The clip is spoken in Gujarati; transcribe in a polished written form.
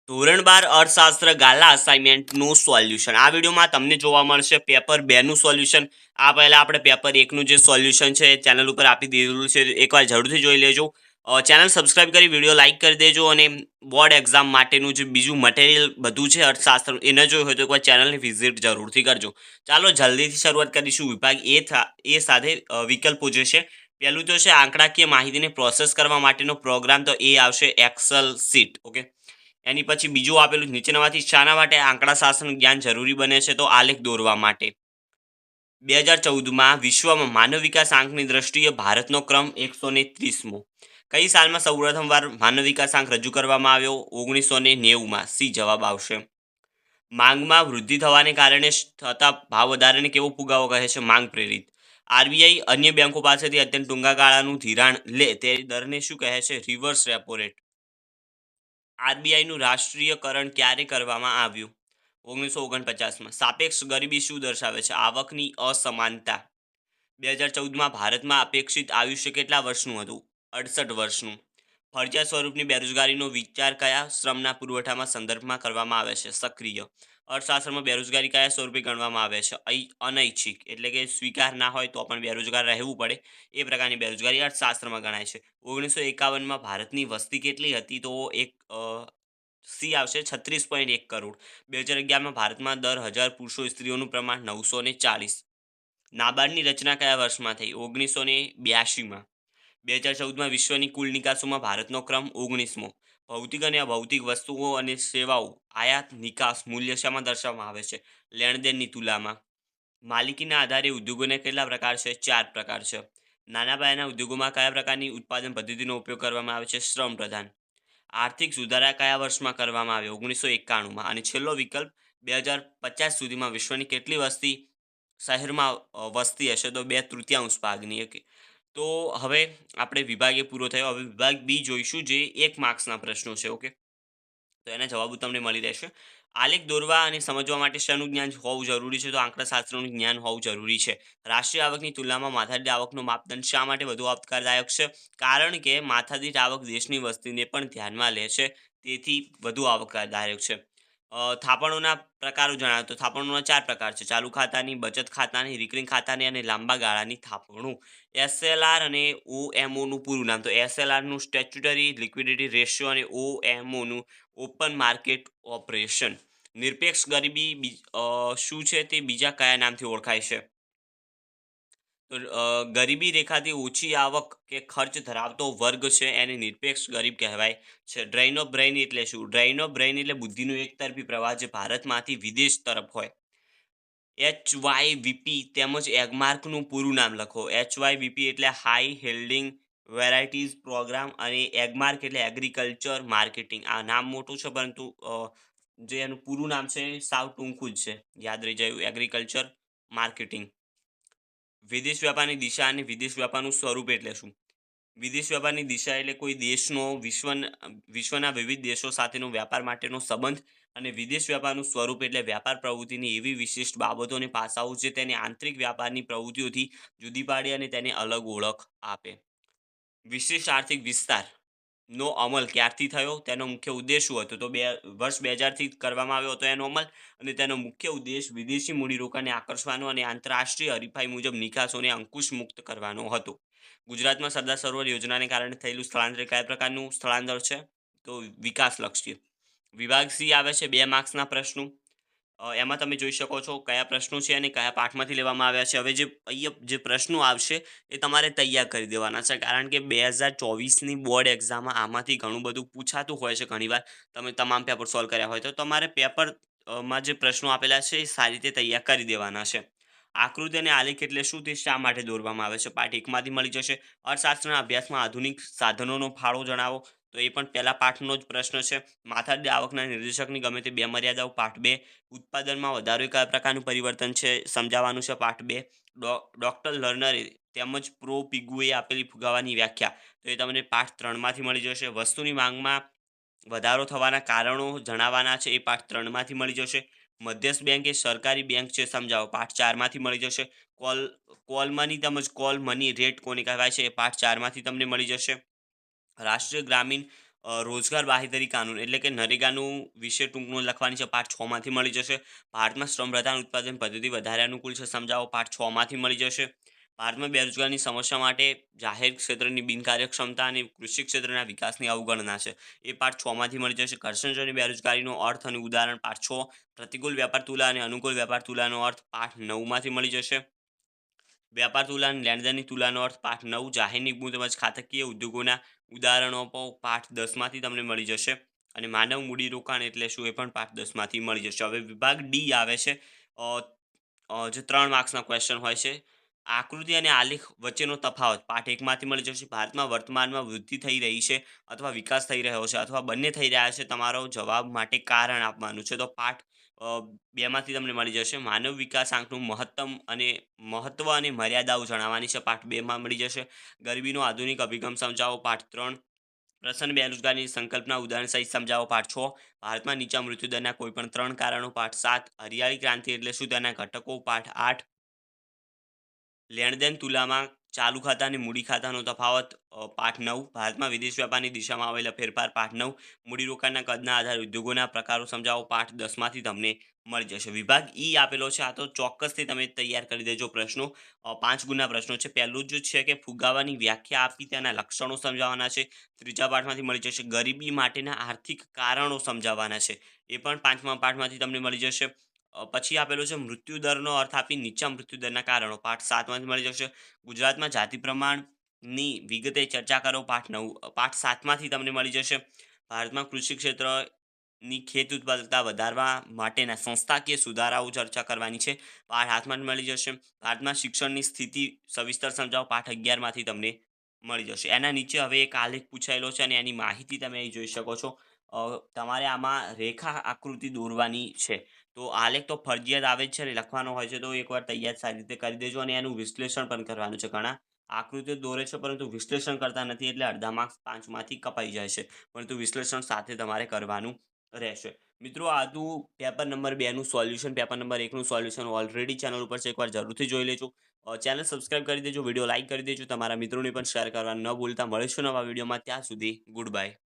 ધોરણ 12 અર્થશાસ્ત્ર ગાલા અસાઇનમેન્ટનું સોલ્યુશન આ વિડીયોમાં તમને જોવા મળશે પેપર 2નું સોલ્યુશન. આ પહેલાં આપણે પેપર 1નું જે સોલ્યુશન છે ચેનલ ઉપર આપી દીધેલું છે, એકવાર જરૂરથી જોઈ લેજો. ચેનલ સબસ્ક્રાઇબ કરી વિડીયો લાઇક કરી દેજો અને બોર્ડ એક્ઝામ માટેનું જે બીજું મટીરિયલ બધું છે અર્થશાસ્ત્ર એને જોયું હોય તો એકવાર ચેનલની વિઝિટ જરૂરથી કરજો. ચાલો જલ્દીથી શરૂઆત કરીશું. વિભાગ એ સાથે વિકલ્પો જે છે, પહેલું તો છે આંકડાકીય માહિતીને પ્રોસેસ કરવા માટેનો પ્રોગ્રામ, તો એ આવશે એક્સેલ સીટ. ઓકે, એની પછી બીજું આપેલું નીચેનામાંથી શાના માટે આંકડા શાસ્ત્રનું જ્ઞાન જરૂરી બને છે, તો આલેખ દોરવા માટે. 2014માં વિશ્વમાં માનવ વિકાસ આંકની દ્રષ્ટિએ ભારતનો ક્રમ 130મો. કઈ સાલમાં સૌપ્રથમવાર માનવ વિકાસ આંક રજૂ કરવામાં આવ્યો? 1990માં. સી જવાબ આવશે. માંગમાં વૃદ્ધિ થવાને કારણે થતા ભાવ વધારાને કેવો ફુગાવો કહે છે? માંગ પ્રેરિત. આરબીઆઈ અન્ય બેંકો પાસેથી અત્યંત ટૂંકા ગાળાનું ધિરાણ લે તે દરને શું કહે છે? Reverse repo rate. આરબીઆઈનું રાષ્ટ્રીયકરણ ક્યારે કરવામાં આવ્યું? 1949માં. સાપેક્ષ ગરીબી શું દર્શાવે છે? આવકની અસમાનતા. 2014માં ભારતમાં અપેક્ષિત આયુષ્ય કેટલા વર્ષનું હતું? 68 વર્ષનું. ફરજિયાત સ્વરૂપની બેરોજગારીનો વિચાર કયા શ્રમના પુરવઠામાં સંદર્ભમાં કરવામાં આવે છે? સક્રિય. અર્થશાસ્ત્રમાં બેરોજગારી કયા સ્વરૂપે ગણવામાં આવે છે? અનૈચ્છિક, એટલે કે સ્વીકાર ના હોય તો પણ બેરોજગાર રહેવું પડે એ પ્રકારની બેરોજગારી અર્થશાસ્ત્રમાં ગણાય છે. 1951માં ભારતની વસ્તી કેટલી હતી? તો સી આવશે 36.1 કરોડ. 2011માં ભારતમાં દર 1000 પુરુષો સ્ત્રીઓનું પ્રમાણ 940. નાબાર્ડની રચના કયા વર્ષમાં થઈ? 1982માં. 2014માં વિશ્વની કુલ નિકાસોમાં ભારતનો ક્રમ 19મો. ભૌતિક અને અભૌતિક વસ્તુઓ અને સેવાઓ આયાત નિકાસ મૂલ્ય શામાં દર્શાવવામાં આવે છે? લેણદેણની તુલામાં. માલિકીના આધારે ઉદ્યોગોના કેટલા પ્રકાર છે? 4 પ્રકાર છે. નાના પાયાના ઉદ્યોગોમાં કયા પ્રકારની ઉત્પાદન પદ્ધતિનો ઉપયોગ કરવામાં આવે છે? શ્રમ પ્રધાન. આર્થિક સુધારા કયા વર્ષમાં કરવામાં આવ્યો? 1991માં. અને છેલ્લો વિકલ્પ, 2050 સુધીમાં વિશ્વની કેટલી વસ્તી શહેરમાં વસ્તી હશે? તો 2/3 ભાગની. ઓકે, તો હવે આપણે વિભાગ એ પૂરો થયો. હવે વિભાગ બી જોઈશું, જે 1 માર્ક્સના પ્રશ્નો છે. ઓકે, તો એના જવાબો તમને મળી રહેશે. આલેખ દોરવા અને સમજવા માટે શાનું જ્ઞાન હોવું જરૂરી છે? તો આંકડાશાસ્ત્રનું જ્ઞાન હોવું જરૂરી છે. રાષ્ટ્રીય આવકની તુલનામાં માથાદીઠ આવકનો માપદંડ શા માટે વધુ આવકારદાયક છે? કારણ કે માથાદીઠ આવક દેશની વસ્તીને પણ ધ્યાનમાં લે છે, તેથી વધુ આવકારદાયક છે. થાપણોના પ્રકારો જણાવો. તો થાપણોના 4 પ્રકાર છે: ચાલુ ખાતાની, બચત ખાતાની, રિકરિંગ ખાતાની અને લાંબા ગાળાની થાપણો. એસએલઆર અને ઓએમઓનું પૂરું નામ. તો એસએલઆરનું સ્ટેચ્યુટરી લિક્વિડિટી રેશિયો અને ઓએમઓનું ઓપન માર્કેટ ઓપરેશન. નિરપેક્ષ ગરીબી શું છે તે બીજા કયા નામથી ઓળખાય છે? તો ગરીબી રેખાથી ઓછી આવક કે ખર્ચ ધરાવતો વર્ગ છે એને નિરપેક્ષ ગરીબ કહેવાય છે. ડ્રેઇન ઓફ બ્રેઇન એટલે શું? ડ્રેઇન ઓફ બ્રેઇન એટલે બુદ્ધિનો એકતરફી પ્રવાહ જે ભારતમાંથી વિદેશ તરફ હોય. HYVP તેમજ એગમાર્કનું પૂરું નામ લખો. HYVP એટલે હાઈ હેલ્ડિંગ વેરાયટીઝ પ્રોગ્રામ અને એગમાર્ક એટલે એગ્રીકલ્ચર માર્કેટિંગ. આ નામ મોટું છે, પરંતુ જે એનું પૂરું નામ છે એ સાવ ટૂંકું જ છે, યાદ રહી જાય એવું. Agriculture marketing. વિદેશ વ્યાપારની દિશા અને વિદેશ વ્યાપારનું સ્વરૂપ એટલે શું? વિદેશ વ્યાપારની દિશા એટલે કોઈ દેશનો વિશ્વના વિવિધ દેશો સાથેનો વ્યાપાર માટેનો સંબંધ. અને વિદેશ વ્યાપારનું સ્વરૂપ એટલે વ્યાપાર પ્રવૃત્તિની એવી વિશિષ્ટ બાબતો અને પાસાઓ જે તેને આંતરિક વ્યાપારની પ્રવૃત્તિઓથી જુદી પાડે અને તેને અલગ ઓળખ આપે. વિશિષ્ટ આર્થિક વિસ્તાર નો અમલ ક્યારથી થયો? તેનો મુખ્ય ઉદ્દેશ શું હતો? તો વર્ષ 2000થી કરવામાં આવ્યો હતો એનો અમલ. અને તેનો મુખ્ય ઉદ્દેશ વિદેશી મૂડીરોકાણને આકર્ષવાનો અને આંતરરાષ્ટ્રીય હરીફાઈ મુજબ નિકાસોને અંકુશ મુક્ત કરવાનો હતો. ગુજરાતમાં સરદાર સરોવર યોજનાને કારણે થયેલું સ્થળાંતર કયા પ્રકારનું સ્થળાંતર છે? તો વિકાસલક્ષી. વિભાગ સી આવે છે 2 માર્ક્સના પ્રશ્નો. એમાં તમે જોઈ શકો છો કયા પ્રશ્નો છે અને કયા પાઠમાંથી લેવામાં આવ્યા છે. હવે અહીંયા જે પ્રશ્નો આવશે એ તમારે તૈયાર કરી દેવાના છે, કારણ કે 2024ની બોર્ડ એક્ઝામમાં આમાંથી ઘણું બધું પૂછાતું હોય છે ઘણીવાર. તમે તમામ પેપર સોલ્વ કર્યા હોય તો તમારે પેપરમાં જે પ્રશ્નો આપેલા છે એ સારી રીતે તૈયાર કરી દેવાના છે. આકૃતિ અને આલેખ એટલે શું? તે શા માટે દોરવામાં આવે છે? પાઠ 1માંથી મળી જશે. અર્થશાસ્ત્રના અભ્યાસમાં આધુનિક સાધનોનો ફાળો જણાવો. તો એ પણ પહેલા પાઠનો જ પ્રશ્ન છે. માથાદીઠ આવકના નિર્દેશકની ગમે તે 2 મર્યાદાઓ. પાઠ 2. ઉત્પાદનમાં વધારો એ કયા પ્રકારનું પરિવર્તન છે સમજાવવાનું છે. પાઠ 2. ડોક્ટર લર્નરે તેમજ પ્રો પિગુએ આપેલી ફુગાવાની વ્યાખ્યા. તો એ તમને પાઠ 3માંથી મળી જશે. વસ્તુની માંગમાં વધારો થવાના કારણો જણાવવાના છે. એ પાઠ 3માંથી મળી જશે. મધ્યસ્થ બેંક એ સરકારી બેંક છે સમજાવો. પાઠ 4માંથી મળી જશે. કોલ મની તેમજ કોલ મની રેટ કોને કહેવાય છે? એ પાઠ 4માંથી તમને મળી જશે. રાષ્ટ્રીય ગ્રામીણ રોજગાર બાહેધરી કાનૂન એટલે કે નરેગાનું વિશે ટૂંકમાં લખવાની છે, પાઠ 6 માંથી મળી જશે. ભારતમાં શ્રમ પ્રધાન ઉત્પાદન પદ્ધતિ વધારે અનુકૂળ છે, સમજાવો, પાઠ 6 માંથી મળી જશે. ભારતમાં બેરોજગારની સમસ્યા માટે જાહેર ક્ષેત્રની બિનકાર્યક્ષમતા અને કૃષિ ક્ષેત્રના વિકાસની અવગણના છે, એ પાઠ 6 માંથી મળી જશે. ઘર્ષણજન્ય બેરોજગારીનો અર્થ અને ઉદાહરણ, પાઠ 6. પ્રતિકૂળ વ્યાપાર તુલા અને અનુકૂળ વ્યાપાર તુલાનો અર્થ, પાઠ 9 માંથી મળી જશે. વ્યાપાર તુલા અને લેણદારની તુલાનો અર્થ, પાઠ 9. જાહેર નિગમો તેમજ ખાતાકીય ઉદ્યોગોના ઉદાહરણો પણ પાઠ 10 માંથી તમને મળી જશે. અને માનવ મૂડીરોકાણ એટલે શું, એ પણ પાઠ 10 માંથી મળી જશે. હવે વિભાગ ડી આવે છે. અ, જે 3 માર્ક્સના ક્વેશ્ચન હોય છે. આકૃતિ અને આલેખ વચ્ચેનો તફાવત, પાઠ 1 માંથી મળી જશે. ભારતમાં વર્તમાનમાં વૃદ્ધિ થઈ રહી છે અથવા વિકાસ થઈ રહ્યો છે અથવા બંને થઈ રહ્યા છે, તમારો જવાબ માટે કારણ આપવાનું છે. તો પાઠ 2 માંથી તમને મળી જશે. માનવ વિકાસ આંકનું મહત્વ અને મર્યાદાઓ જણાવવાની છે, પાઠ 2 માં મળી જશે. ગરીબીનો આધુનિક અભિગમ સમજાવો, પાઠ 3. પ્રસન્ન બેરોજગારની સંકલ્પના ઉદાહરણ સહિત સમજાવો, પાઠ 6. ભારતમાં નીચા મૃત્યુદરના કોઈપણ 3 કારણો, પાઠ 7. હરિયાળી ક્રાંતિ એટલે શું, તેના ઘટકો, પાઠ 8. લેણદેણ તુલામાં ચાલુ ખાતા અને મૂડી ખાતાનો તફાવત, પાઠ 9. ભારતમાં વિદેશ વ્યાપારની દિશામાં આવેલા ફેરફાર, પાઠ 9. મૂડીરોકાણના કદના આધારે ઉદ્યોગોના પ્રકારો સમજાવો, પાઠ 10 માંથી તમને મળી જશે. વિભાગ ઈ આપેલો છે, આ તો ચોક્કસથી તમે તૈયાર કરી દેજો પ્રશ્નો. 5 ગુણના પ્રશ્નો છે. પહેલું જ છે કે ફુગાવાની વ્યાખ્યા આપી, તેના લક્ષણો સમજાવવાના છે. ત્રીજા પાઠમાંથી મળી જશે. ગરીબી માટેના આર્થિક કારણો સમજાવવાના છે, એ પણ 5મા પાઠમાંથી તમને મળી જશે. પછી આપેલું છે મૃત્યુદરનો અર્થ આપી, નીચા મૃત્યુદરના કારણો, પાઠ 7 માંથી મળી જશે. ગુજરાતમાં જાતિ પ્રમાણની વિગતે ચર્ચા કરો, પાઠ 9, પાઠ 7 માંથી તમને મળી જશે. ભારતમાં કૃષિ ક્ષેત્રની ખેત ઉત્પાદકતા વધારવા માટેના સંસ્થાકીય સુધારાઓ ચર્ચા કરવાની છે, પાઠ 8 માંથી મળી જશે. ભારતમાં શિક્ષણની સ્થિતિ સવિસ્તર સમજાવો, પાઠ 11 માંથી તમને મળી જશે. એના નીચે હવે એક આલેખ પૂછાયેલો છે અને એની માહિતી તમે અહીં જોઈ શકો છો. તમારે આમાં રેખા આકૃતિ દોરવાની છે. તો આલેખ તો ફરજિયાત આવે જ છે ને, લખવાનો હોય છે, તો એકવાર તૈયાર સારી રીતે કરી દેજો. અને એનું વિશ્લેષણ પણ કરવાનું છે. ઘણા આકૃતિઓ દોરે છે પરંતુ વિશ્લેષણ કરતા નથી, એટલે અડધા માર્ક્સ 5માંથી કપાઈ જાય છે. પરંતુ વિશ્લેષણ સાથે તમારે કરવાનું રહેશે. મિત્રો, આ હતું પેપર નંબર 2 નું સોલ્યુશન. પેપર નંબર 1 નું સોલ્યુશન ઓલરેડી ચેનલ ઉપર છે, એકવાર જરૂરથી જોઈ લેજો. ચેનલ સબસ્ક્રાઇબ કરી દેજો, વિડીયો લાઇક કરી દેજો, તમારા મિત્રોને પણ શેર કરવા ન ભૂલતા. મળીશું નવા વિડીયોમાં, ત્યાં સુધી ગુડ બાય.